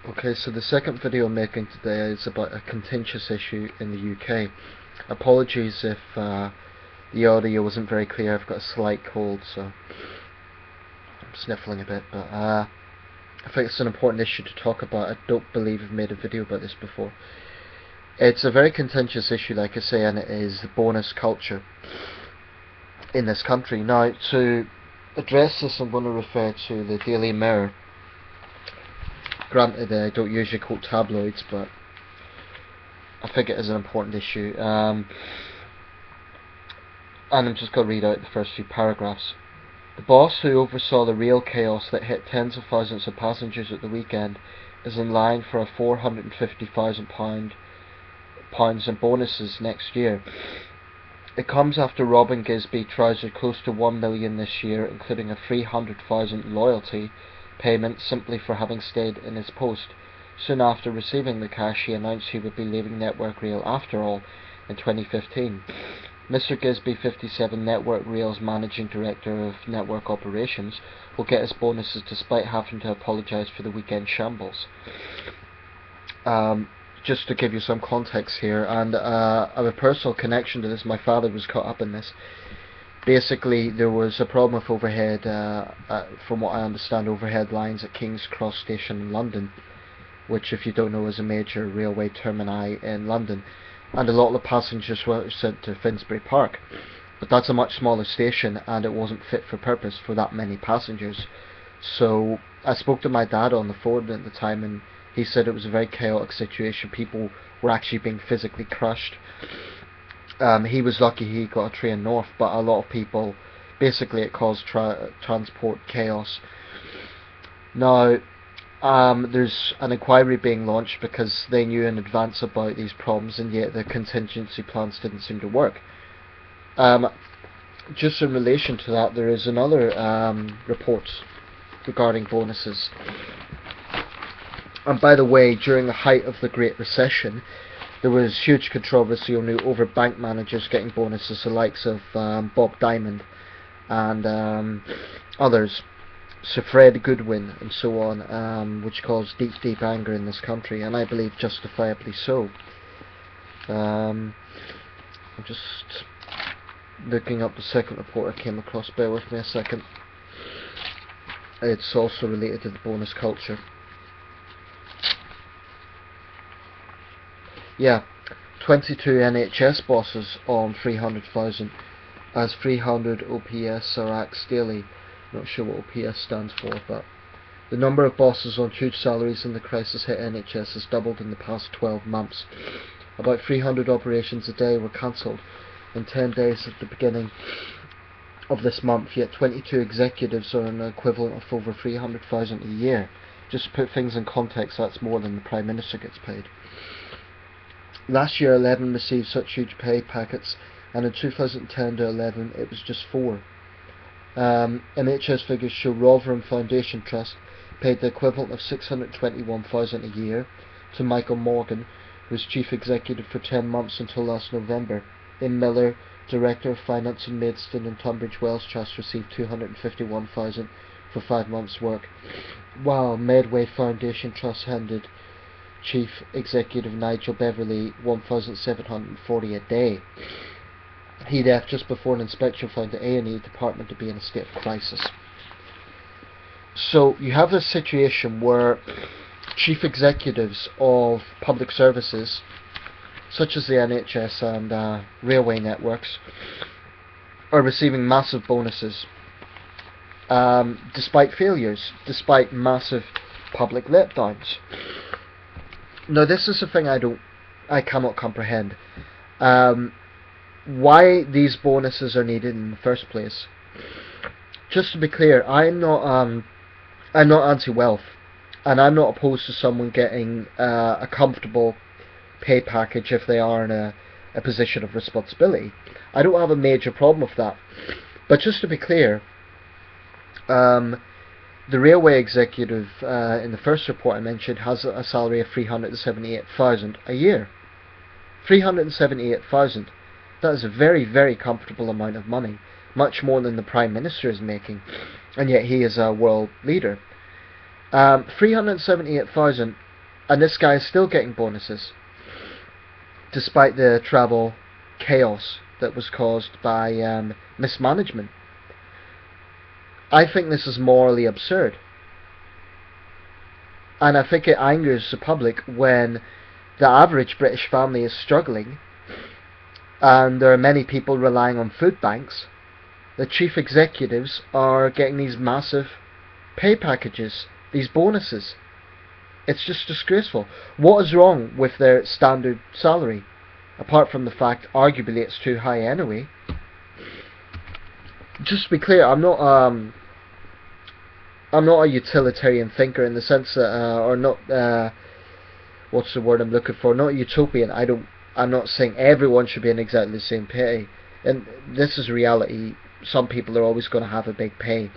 Okay, so the second video I'm making today is about a contentious issue in the UK. Apologies if the audio wasn't very clear. I've got a slight cold, so I'm sniffling a bit, but I think it's an important issue to talk about. I don't believe I've made a video about this before. It's a very contentious issue, like I say, and it is the bonus culture in this country. Now, to address this, I'm going to refer to the Daily Mirror. Granted, I don't usually quote tabloids, but I think it is an important issue. And I'm just going to read out the first few paragraphs. The boss who oversaw the real chaos that hit tens of thousands of passengers at the weekend is in line for a £450,000 in bonuses next year. It comes after Robin Gisby trousered close to £1 million this year, including a £300,000 loyalty payment simply for having stayed in his post. Soon after receiving the cash, he announced he would be leaving Network Rail after all in 2015. Mr. Gisby, 57, Network Rail's Managing Director of Network Operations, will get his bonuses despite having to apologise for the weekend shambles. Just to give you some context here, and I have a personal connection to this. My father was caught up in this. Basically, there was a problem with overhead, from what I understand, overhead lines at King's Cross Station in London, which, if you don't know, is a major railway termini in London, and a lot of the passengers were sent to Finsbury Park. But that's a much smaller station, and it wasn't fit for purpose for that many passengers. So I spoke to my dad on the phone at the time, and he said it was a very chaotic situation. People were actually being physically crushed. He was lucky he got a train north, but a lot of people, basically it caused transport chaos. Now, there's an inquiry being launched because they knew in advance about these problems, and yet the contingency plans didn't seem to work. Just in relation to that, there is another report regarding bonuses. And by the way, during the height of the Great Recession, there was huge controversy over bank managers getting bonuses, the likes of Bob Diamond and others, Sir Fred Goodwin and so on, which caused deep anger in this country, and I believe justifiably so. I'm just looking up the second report I came across. Bear with me a second. It's also related to the bonus culture. Yeah, 22 NHS bosses on 300,000 as 300 OPS are axed daily. Not sure what OPS stands for, but the number of bosses on huge salaries in the crisis hit NHS has doubled in the past 12 months. About 300 operations a day were cancelled in 10 days at the beginning of this month, yet 22 executives are an equivalent of over 300,000 a year. Just to put things in context, that's more than the Prime Minister gets paid. Last year 11 received such huge pay packets, and in 2010 to 11 it was just 4. NHS figures show Rotherham Foundation Trust paid the equivalent of 621,000 a year to Michael Morgan, who was chief executive for 10 months until last November. Then Miller, director of finance in Maidstone and Tunbridge Wells Trust, received 251,000 for 5 months' work, while Medway Foundation Trust handed Chief Executive Nigel Beverley 1,740 a day. He left just before an inspection found the A&E department to be in a state of crisis. So you have this situation where chief executives of public services, such as the NHS and railway networks, are receiving massive bonuses, despite failures, despite massive public letdowns. Now, this is the thing I cannot comprehend. Why these bonuses are needed in the first place. Just to be clear, I'm not anti-wealth, and I'm not opposed to someone getting a comfortable pay package if they are in a position of responsibility. I don't have a major problem with that. But just to be clear, the railway executive in the first report I mentioned has a salary of 378,000 a year. 378,000. That is a very comfortable amount of money, much more than the Prime Minister is making, and yet he is a world leader. 378,000 and this guy is still getting bonuses, despite the travel chaos that was caused by mismanagement. I think this is morally absurd. And I think it angers the public when the average British family is struggling and there are many people relying on food banks. The chief executives are getting these massive pay packages, these bonuses. It's just disgraceful. What is wrong with their standard salary? Apart from the fact, arguably, it's too high anyway. Just to be clear, I'm not a utilitarian thinker in the sense that, or not. What's the word I'm looking for? Not utopian. I'm not saying everyone should be in exactly the same pay, and this is reality. Some people are always going to have a big pay,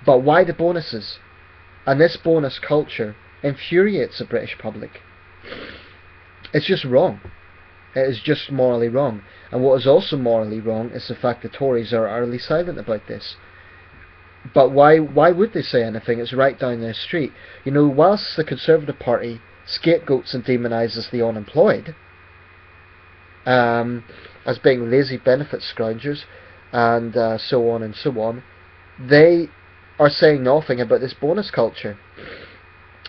but why the bonuses? And this bonus culture infuriates the British public. It's just wrong. It is just morally wrong. And what is also morally wrong is the fact that Tories are utterly silent about this. But why would they say anything? It's right down their street. You know, whilst the Conservative Party scapegoats and demonises the unemployed as being lazy benefit scroungers and so on and so on, they are saying nothing about this bonus culture.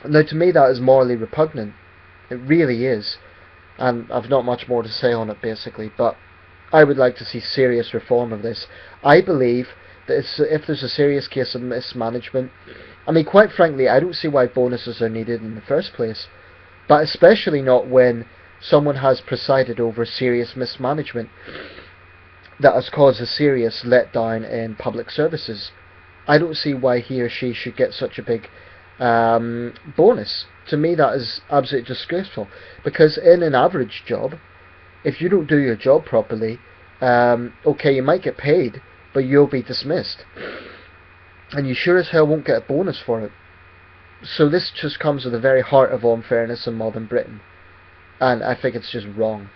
Now, to me, that is morally repugnant. It really is. And I've not much more to say on it, basically, but I would like to see serious reform of this. I believe that if there's a serious case of mismanagement, I mean, quite frankly, I don't see why bonuses are needed in the first place, but especially not when someone has presided over serious mismanagement that has caused a serious letdown in public services. I don't see why he or she should get such a big bonus. To me, that is absolutely disgraceful, because in an average job, if you don't do your job properly, okay, you might get paid, but you'll be dismissed, and you sure as hell won't get a bonus for it. So this just comes to the very heart of unfairness in modern Britain, and I think it's just wrong.